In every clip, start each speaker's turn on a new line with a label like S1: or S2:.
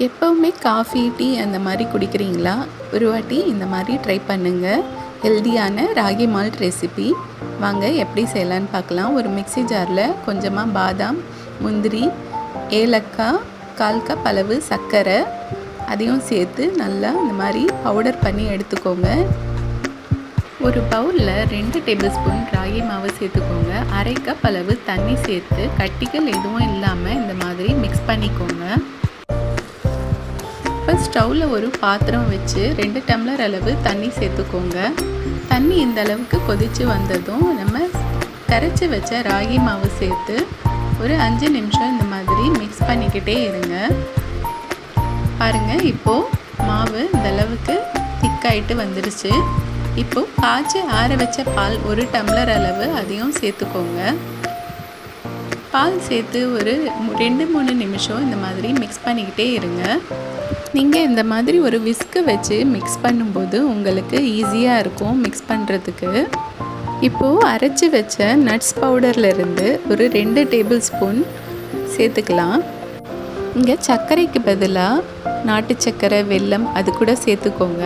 S1: எப்போவுமே coffee, tea அந்த மாதிரி குடிக்கிறீங்களா? ஒரு வாட்டி இந்த மாதிரி ட்ரை பண்ணுங்கள். ஹெல்தியான ராகி மால்ட் ரெசிபி. வாங்க எப்படி செய்யலான்னு பார்க்கலாம். ஒரு மிக்ஸி ஜாரில் கொஞ்சமாக பாதாம், முந்திரி, ஏலக்காய், 1/4 கப் அளவு சர்க்கரை அதையும் சேர்த்து நல்லா இந்த மாதிரி பவுடர் பண்ணி எடுத்துக்கோங்க. ஒரு பவுலில் 2 டேபிள் ஸ்பூன் ராகி மாவு சேர்த்துக்கோங்க. 1/2 கப் அளவு தண்ணி சேர்த்து கட்டிகள் எதுவும் இல்லாமல் இந்த மாதிரி மிக்ஸ் பண்ணிக்கோங்க. இப்போ ஸ்டவ்வில் ஒரு பாத்திரம் வச்சு 2 டம்ளர் அளவு தண்ணி சேர்த்துக்கோங்க. தண்ணி இந்த அளவுக்கு கொதித்து வந்ததும் நம்ம கரைச்சி வச்ச ராகி மாவு சேர்த்து ஒரு 5 நிமிஷம் இந்த மாதிரி மிக்ஸ் பண்ணிக்கிட்டே இருங்க. பாருங்கள், இப்போது மாவு இந்த அளவுக்கு திக்காயிட்டு வந்துடுச்சு. இப்போது காய்ச்சி ஆற வச்ச பால் 1 டம்ளர் அளவு அதையும் சேர்த்துக்கோங்க. பால் சேர்த்து ஒரு 2-3 நிமிஷம் இந்த மாதிரி மிக்ஸ் பண்ணிக்கிட்டே இருங்க. நீங்கள் இந்த மாதிரி ஒரு விஸ்கு வச்சு மிக்ஸ் பண்ணும்போது உங்களுக்கு ஈஸியாக இருக்கும் மிக்ஸ் பண்ணுறதுக்கு. இப்போது அரைச்சி வச்ச நட்ஸ் பவுடர்லேருந்து ஒரு 2 டேபிள் ஸ்பூன் சேர்த்துக்கலாம். இங்கே சர்க்கரைக்கு பதிலாக நாட்டு சர்க்கரை, வெல்லம் அது கூட சேர்த்துக்கோங்க.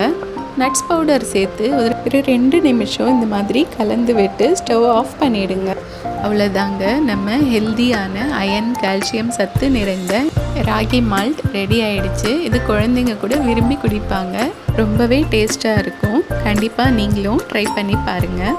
S1: நட்ஸ் பவுடர் சேர்த்து ஒரு 2 நிமிஷம் இந்த மாதிரி கலந்து விட்டு ஸ்டவ் ஆஃப் பண்ணிவிடுங்க. அவ்வளோதாங்க, நம்ம ஹெல்தியான அயன், கால்சியம் சத்து நிறைந்த ராகி மால்ட் ரெடி ஆகிடுச்சு. இது குழந்தைங்க கூட விரும்பி குடிப்பாங்க. ரொம்பவே டேஸ்ட்டாக இருக்கும். கண்டிப்பாக நீங்களும் ட்ரை பண்ணி பாருங்கள்.